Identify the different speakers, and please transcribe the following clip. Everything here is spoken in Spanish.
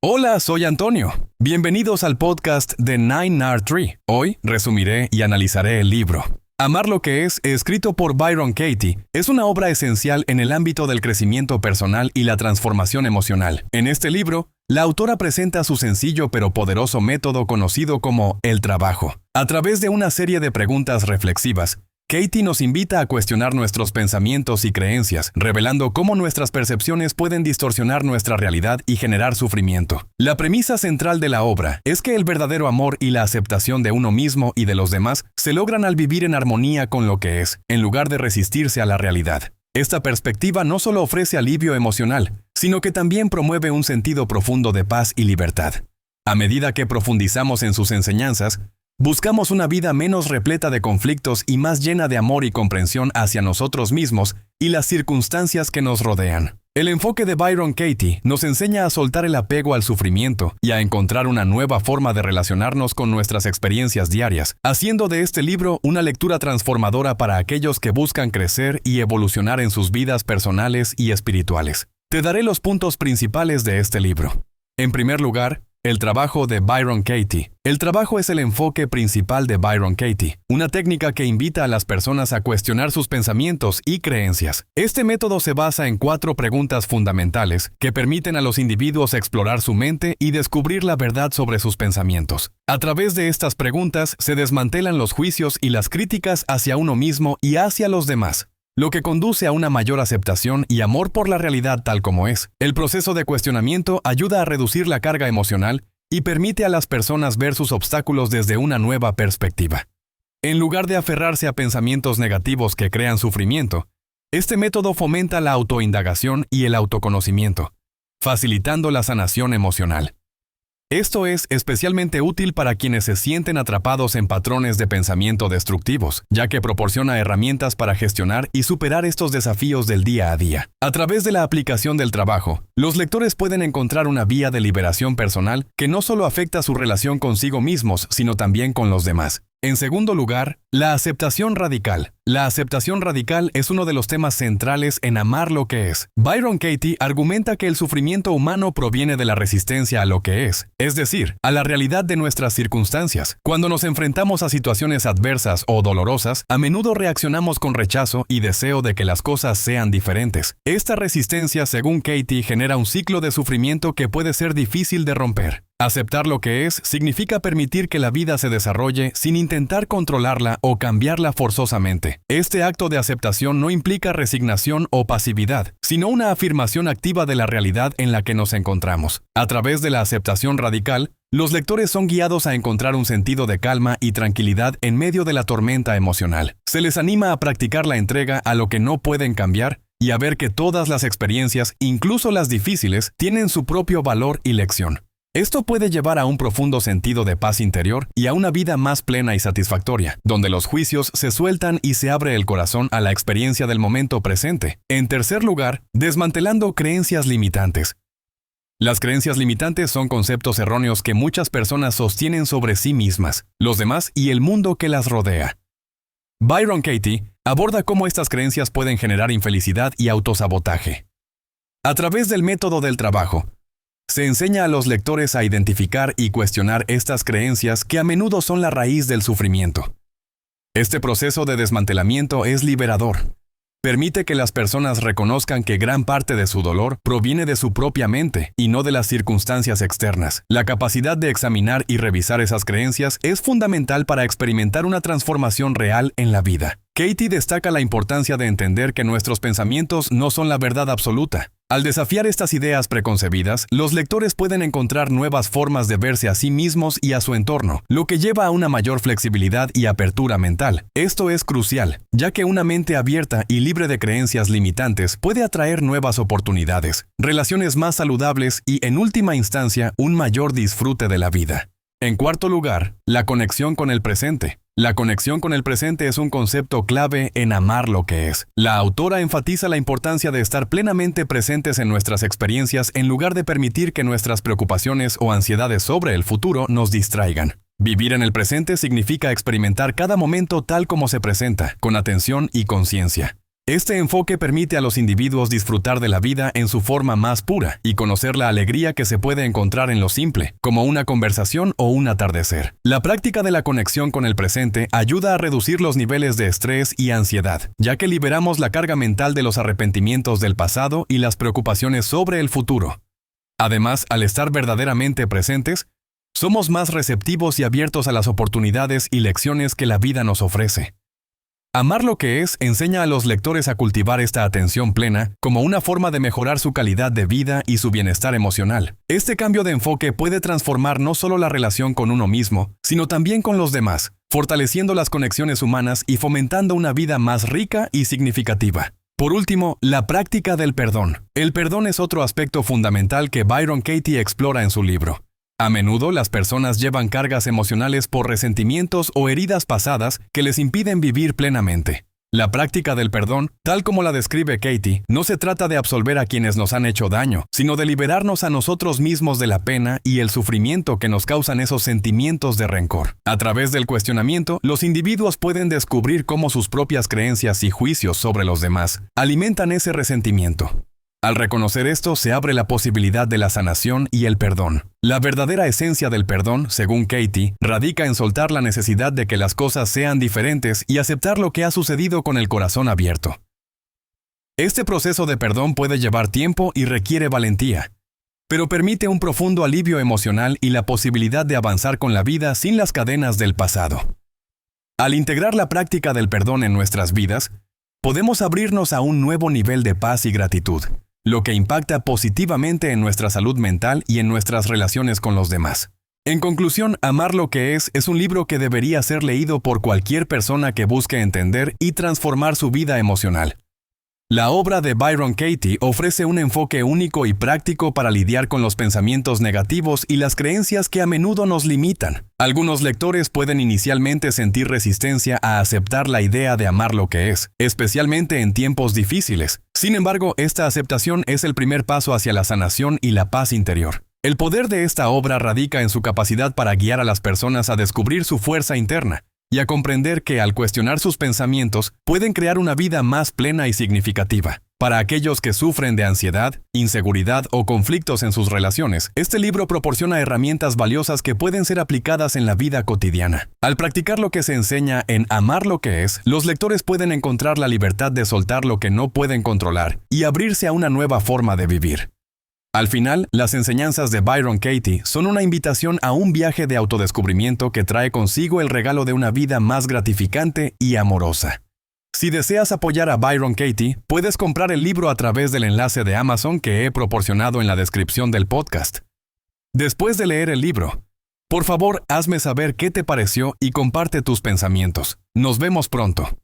Speaker 1: Hola, soy Antonio. Bienvenidos al podcast de 9R3. Hoy resumiré y analizaré el libro. Amar lo que es, escrito por Byron Katie, es una obra esencial en el ámbito del crecimiento personal y la transformación emocional. En este libro, la autora presenta su sencillo pero poderoso método conocido como el trabajo. A través de una serie de preguntas reflexivas, Katie nos invita a cuestionar nuestros pensamientos y creencias, revelando cómo nuestras percepciones pueden distorsionar nuestra realidad y generar sufrimiento. La premisa central de la obra es que el verdadero amor y la aceptación de uno mismo y de los demás se logran al vivir en armonía con lo que es, en lugar de resistirse a la realidad. Esta perspectiva no solo ofrece alivio emocional, sino que también promueve un sentido profundo de paz y libertad. A medida que profundizamos en sus enseñanzas, buscamos una vida menos repleta de conflictos y más llena de amor y comprensión hacia nosotros mismos y las circunstancias que nos rodean. El enfoque de Byron Katie nos enseña a soltar el apego al sufrimiento y a encontrar una nueva forma de relacionarnos con nuestras experiencias diarias, haciendo de este libro una lectura transformadora para aquellos que buscan crecer y evolucionar en sus vidas personales y espirituales. Te daré los puntos principales de este libro. En primer lugar, el trabajo de Byron Katie. El trabajo es el enfoque principal de Byron Katie, una técnica que invita a las personas a cuestionar sus pensamientos y creencias. Este método se basa en 4 preguntas fundamentales que permiten a los individuos explorar su mente y descubrir la verdad sobre sus pensamientos. A través de estas preguntas se desmantelan los juicios y las críticas hacia uno mismo y hacia los demás, lo que conduce a una mayor aceptación y amor por la realidad tal como es. El proceso de cuestionamiento ayuda a reducir la carga emocional y permite a las personas ver sus obstáculos desde una nueva perspectiva. En lugar de aferrarse a pensamientos negativos que crean sufrimiento, este método fomenta la autoindagación y el autoconocimiento, facilitando la sanación emocional. Esto es especialmente útil para quienes se sienten atrapados en patrones de pensamiento destructivos, ya que proporciona herramientas para gestionar y superar estos desafíos del día a día. A través de la aplicación del trabajo, los lectores pueden encontrar una vía de liberación personal que no solo afecta su relación consigo mismos, sino también con los demás. En segundo lugar, la aceptación radical. La aceptación radical es uno de los temas centrales en amar lo que es. Byron Katie argumenta que el sufrimiento humano proviene de la resistencia a lo que es decir, a la realidad de nuestras circunstancias. Cuando nos enfrentamos a situaciones adversas o dolorosas, a menudo reaccionamos con rechazo y deseo de que las cosas sean diferentes. Esta resistencia, según Katie, genera un ciclo de sufrimiento que puede ser difícil de romper. Aceptar lo que es significa permitir que la vida se desarrolle sin intentar controlarla o cambiarla forzosamente. Este acto de aceptación no implica resignación o pasividad, sino una afirmación activa de la realidad en la que nos encontramos. A través de la aceptación radical, los lectores son guiados a encontrar un sentido de calma y tranquilidad en medio de la tormenta emocional. Se les anima a practicar la entrega a lo que no pueden cambiar y a ver que todas las experiencias, incluso las difíciles, tienen su propio valor y lección. Esto puede llevar a un profundo sentido de paz interior y a una vida más plena y satisfactoria, donde los juicios se sueltan y se abre el corazón a la experiencia del momento presente. En tercer lugar, desmantelando creencias limitantes. Las creencias limitantes son conceptos erróneos que muchas personas sostienen sobre sí mismas, los demás y el mundo que las rodea. Byron Katie aborda cómo estas creencias pueden generar infelicidad y autosabotaje. A través del método del trabajo, se enseña a los lectores a identificar y cuestionar estas creencias que a menudo son la raíz del sufrimiento. Este proceso de desmantelamiento es liberador. Permite que las personas reconozcan que gran parte de su dolor proviene de su propia mente y no de las circunstancias externas. La capacidad de examinar y revisar esas creencias es fundamental para experimentar una transformación real en la vida. Katie destaca la importancia de entender que nuestros pensamientos no son la verdad absoluta. Al desafiar estas ideas preconcebidas, los lectores pueden encontrar nuevas formas de verse a sí mismos y a su entorno, lo que lleva a una mayor flexibilidad y apertura mental. Esto es crucial, ya que una mente abierta y libre de creencias limitantes puede atraer nuevas oportunidades, relaciones más saludables y, en última instancia, un mayor disfrute de la vida. En cuarto lugar, la conexión con el presente. La conexión con el presente es un concepto clave en amar lo que es. La autora enfatiza la importancia de estar plenamente presentes en nuestras experiencias en lugar de permitir que nuestras preocupaciones o ansiedades sobre el futuro nos distraigan. Vivir en el presente significa experimentar cada momento tal como se presenta, con atención y conciencia. Este enfoque permite a los individuos disfrutar de la vida en su forma más pura y conocer la alegría que se puede encontrar en lo simple, como una conversación o un atardecer. La práctica de la conexión con el presente ayuda a reducir los niveles de estrés y ansiedad, ya que liberamos la carga mental de los arrepentimientos del pasado y las preocupaciones sobre el futuro. Además, al estar verdaderamente presentes, somos más receptivos y abiertos a las oportunidades y lecciones que la vida nos ofrece. Amar lo que es enseña a los lectores a cultivar esta atención plena como una forma de mejorar su calidad de vida y su bienestar emocional. Este cambio de enfoque puede transformar no solo la relación con uno mismo, sino también con los demás, fortaleciendo las conexiones humanas y fomentando una vida más rica y significativa. Por último, la práctica del perdón. El perdón es otro aspecto fundamental que Byron Katie explora en su libro. A menudo las personas llevan cargas emocionales por resentimientos o heridas pasadas que les impiden vivir plenamente. La práctica del perdón, tal como la describe Katie, no se trata de absolver a quienes nos han hecho daño, sino de liberarnos a nosotros mismos de la pena y el sufrimiento que nos causan esos sentimientos de rencor. A través del cuestionamiento, los individuos pueden descubrir cómo sus propias creencias y juicios sobre los demás alimentan ese resentimiento. Al reconocer esto, se abre la posibilidad de la sanación y el perdón. La verdadera esencia del perdón, según Katie, radica en soltar la necesidad de que las cosas sean diferentes y aceptar lo que ha sucedido con el corazón abierto. Este proceso de perdón puede llevar tiempo y requiere valentía, pero permite un profundo alivio emocional y la posibilidad de avanzar con la vida sin las cadenas del pasado. Al integrar la práctica del perdón en nuestras vidas, podemos abrirnos a un nuevo nivel de paz y gratitud, lo que impacta positivamente en nuestra salud mental y en nuestras relaciones con los demás. En conclusión, Amar lo que es un libro que debería ser leído por cualquier persona que busque entender y transformar su vida emocional. La obra de Byron Katie ofrece un enfoque único y práctico para lidiar con los pensamientos negativos y las creencias que a menudo nos limitan. Algunos lectores pueden inicialmente sentir resistencia a aceptar la idea de amar lo que es, especialmente en tiempos difíciles. Sin embargo, esta aceptación es el primer paso hacia la sanación y la paz interior. El poder de esta obra radica en su capacidad para guiar a las personas a descubrir su fuerza interna y a comprender que al cuestionar sus pensamientos pueden crear una vida más plena y significativa. Para aquellos que sufren de ansiedad, inseguridad o conflictos en sus relaciones, este libro proporciona herramientas valiosas que pueden ser aplicadas en la vida cotidiana. Al practicar lo que se enseña en Amar lo que es, los lectores pueden encontrar la libertad de soltar lo que no pueden controlar y abrirse a una nueva forma de vivir. Al final, las enseñanzas de Byron Katie son una invitación a un viaje de autodescubrimiento que trae consigo el regalo de una vida más gratificante y amorosa. Si deseas apoyar a Byron Katie, puedes comprar el libro a través del enlace de Amazon que he proporcionado en la descripción del podcast. Después de leer el libro, por favor, hazme saber qué te pareció y comparte tus pensamientos. Nos vemos pronto.